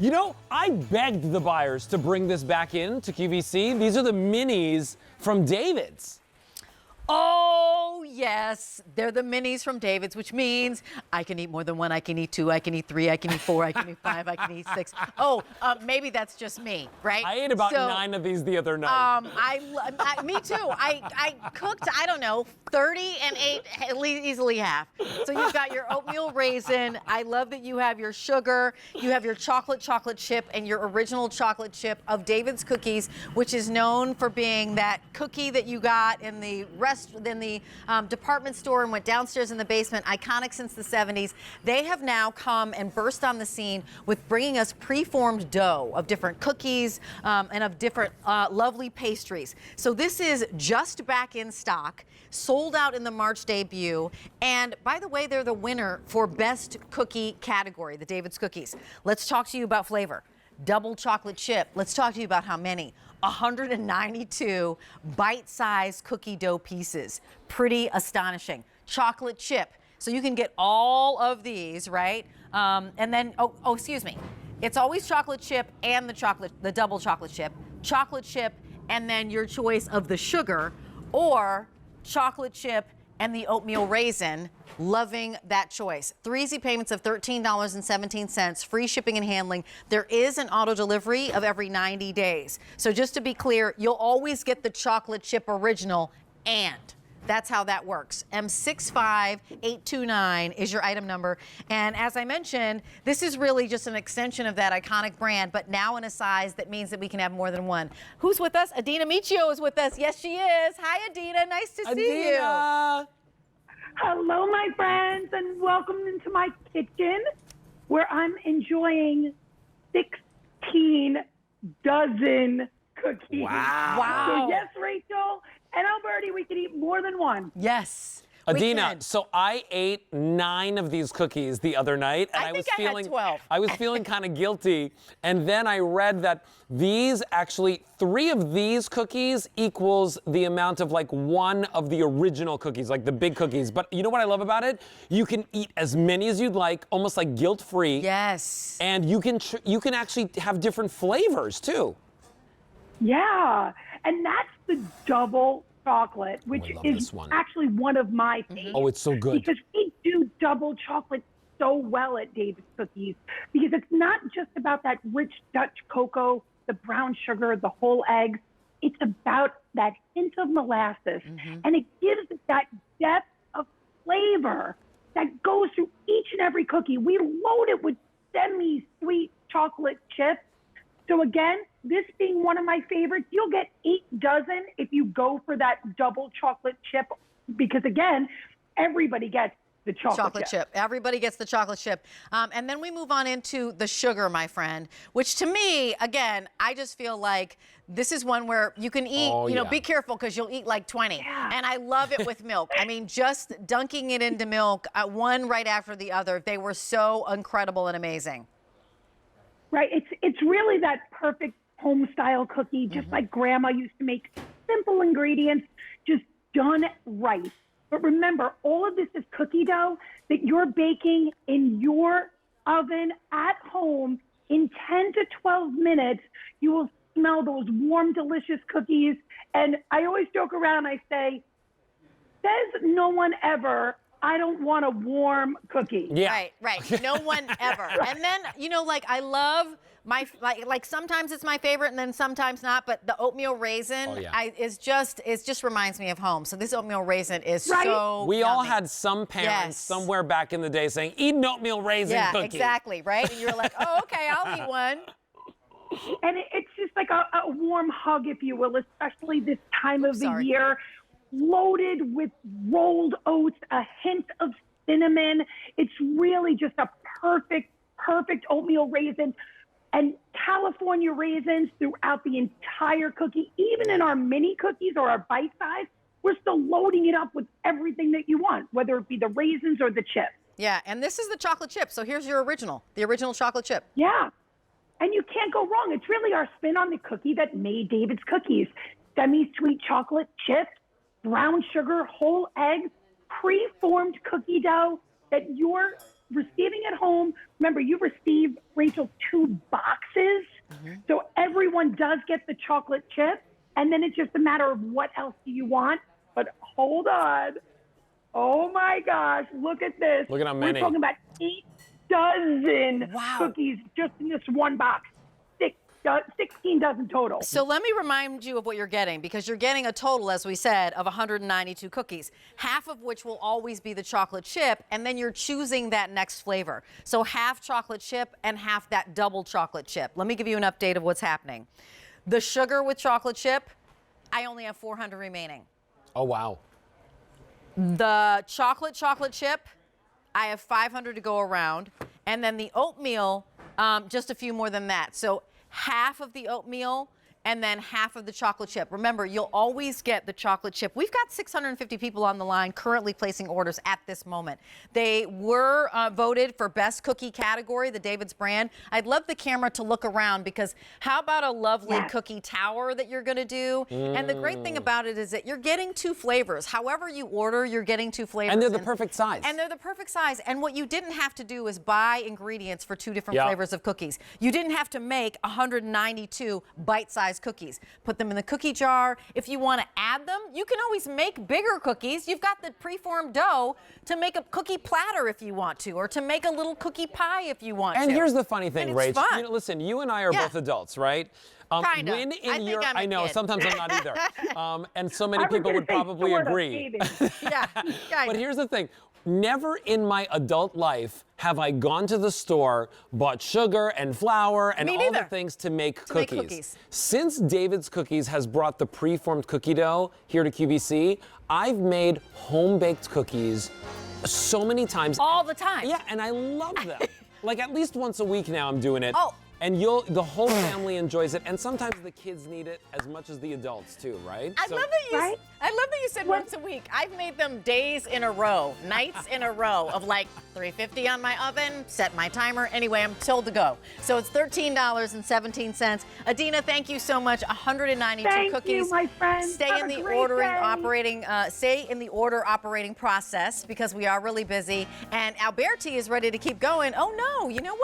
You know, I begged the buyers to bring this back in to QVC. These are the minis from David's. Oh, yes. They're the minis from David's, which means I can eat more than one. I can eat two. I can eat three. I can eat four. I can eat five. I can eat six. Oh, maybe that's just me, right? I ate about 9 of these the other night. Me too. I cooked, I don't know, 30 and ate at least easily half. So you've got your oatmeal raisin. I love that you have your sugar. You have your chocolate chip and your original chocolate chip of David's Cookies, which is known for being that cookie that you got in the department store and went downstairs in the basement, iconic since the 70s. They have now come and burst on the scene with bringing us preformed dough of different cookies and of different lovely pastries. So this is just back in stock, sold out in the March debut. And by the way, they're the winner for best cookie category, the David's Cookies. Let's talk to you about flavor. Double chocolate chip. Let's talk to you about how many. 192 bite-sized cookie dough pieces. Pretty astonishing. Chocolate chip. So you can get all of these, right? And then, excuse me. It's always chocolate chip and the double chocolate chip, and then your choice of the sugar, or chocolate chip and the oatmeal raisin. Loving that choice. 3 easy payments of $13.17, free shipping and handling. There is an auto delivery of every 90 days. So just to be clear, you'll always get the chocolate chip original, and that's how that works. M65829 is your item number. And as I mentioned, this is really just an extension of that iconic brand, but now in a size that means that we can have more than one. Who's with us? Adina Michio is with us. Yes, she is. Hi, Adina. Nice to see you. Hello, my friends, and welcome into my kitchen, where I'm enjoying 16 dozen cookies. Wow. So yes, Rachel and Alberti, we can eat more than one. Yes. Adina, so I ate 9 of these cookies the other night, and I was feeling 12. I was feeling kind of guilty, and then I read that these actually 3 of these cookies equals the amount of like 1 of the original cookies, like the big cookies. But you know what I love about it? You can eat as many as you'd like, almost like guilt-free. Yes. And you can actually have different flavors too. Yeah, and that's the double chocolate, which is actually one of my favorites. Oh, it's so good. Because we do double chocolate so well at David's Cookies, because it's not just about that rich Dutch cocoa, the brown sugar, the whole eggs. It's about that hint of molasses, and it gives it that depth of flavor that goes through each and every cookie. We load it with semi-sweet chocolate chips. So again, this being one of my favorites, you'll get 8 dozen if you go for that double chocolate chip, because again, everybody gets the chocolate chip. Everybody gets the chocolate chip. And then we move on into the sugar, my friend, which to me, again, I just feel like this is one where you can eat, be careful because you'll eat like 20. Yeah. And I love it with milk. I mean, just dunking it into milk, one right after the other. They were so incredible and amazing. Right, it's really that perfect home style cookie, just like Grandma used to make. Simple ingredients, just done right. But remember, all of this is cookie dough that you're baking in your oven at home in 10 to 12 minutes. You will smell those warm, delicious cookies. And I always joke around, I say, says no one ever, I don't want a warm cookie. Yeah. Right. No one ever. And then, I love my, like sometimes it's my favorite and then sometimes not, but the oatmeal raisin it just reminds me of home. So this oatmeal raisin is so We yummy. all had some parents somewhere back in the day saying, eat an oatmeal raisin cookie. Yeah, exactly, right? And you're like, oh, okay, I'll eat one. And it's just like a warm hug, if you will, especially this time of the year. Loaded with rolled oats, a hint of cinnamon. It's really just a perfect oatmeal raisin. And California raisins throughout the entire cookie. Even in our mini cookies or our bite size, we're still loading it up with everything that you want, whether it be the raisins or the chips. Yeah, and this is the chocolate chip. So here's your original, the original chocolate chip. Yeah, and you can't go wrong. It's really our spin on the cookie that made David's Cookies. Semi-sweet chocolate chips, brown sugar, whole eggs, pre-formed cookie dough that you're receiving at home, remember, you receive, Rachel, 2 boxes. So everyone does get the chocolate chip. And then it's just a matter of what else do you want. But hold on. Oh, my gosh. Look at this. Look at how many. We're talking about 8 dozen Wow. cookies just in this one box. 16 dozen total. So let me remind you of what you're getting, because you're getting a total, as we said, of 192 cookies, half of which will always be the chocolate chip, and then you're choosing that next flavor. So half chocolate chip and half that double chocolate chip. Let me give you an update of what's happening. The sugar with chocolate chip, I only have 400 remaining. Oh, wow. The chocolate chip, I have 500 to go around. And then the oatmeal, just a few more than that. So half of the oatmeal and then half of the chocolate chip. Remember, you'll always get the chocolate chip. We've got 650 people on the line currently placing orders at this moment. They were voted for best cookie category, the David's brand. I'd love the camera to look around, because how about a lovely cookie tower that you're gonna do? And the great thing about it is that you're getting 2 flavors. However you order, you're getting 2 flavors. And they're the perfect size. And they're the perfect size. And what you didn't have to do is buy ingredients for 2 different flavors of cookies. You didn't have to make 192 bite-sized cookies. Put them in the cookie jar. If you want to add them, you can always make bigger cookies. You've got the preformed dough to make a cookie platter if you want to, or to make a little cookie pie if you want to. And here's the funny thing, And it's Rach. fun. You know, listen, you and I are both adults, right? Kinda. When in I think your, I'm a I know, kid. sometimes I'm not either. And so many I was people gonna would say probably sort of, agree. David. Yeah. But here's the thing. Never in my adult life have I gone to the store, bought sugar and flour and Me all the neither. things to make To make cookies. cookies. Since David's Cookies has brought the preformed cookie dough here to QVC, I've made home-baked cookies so many times. All the time. Yeah, and I love them. Like at least once a week now I'm doing it. Oh. And the whole family enjoys it, and sometimes the kids need it as much as the adults too, right? I love that you said What? once a week. I've made them days in a row, nights in a row of like 350 on my oven, set my timer. Anyway, I'm told to go. So it's $13.17. Adina, thank you so much. 192 Thank cookies. you, my friends. Stay Have in a the great day. stay in the order operating process, because we are really busy. And Alberti is ready to keep going. Oh no, you know what?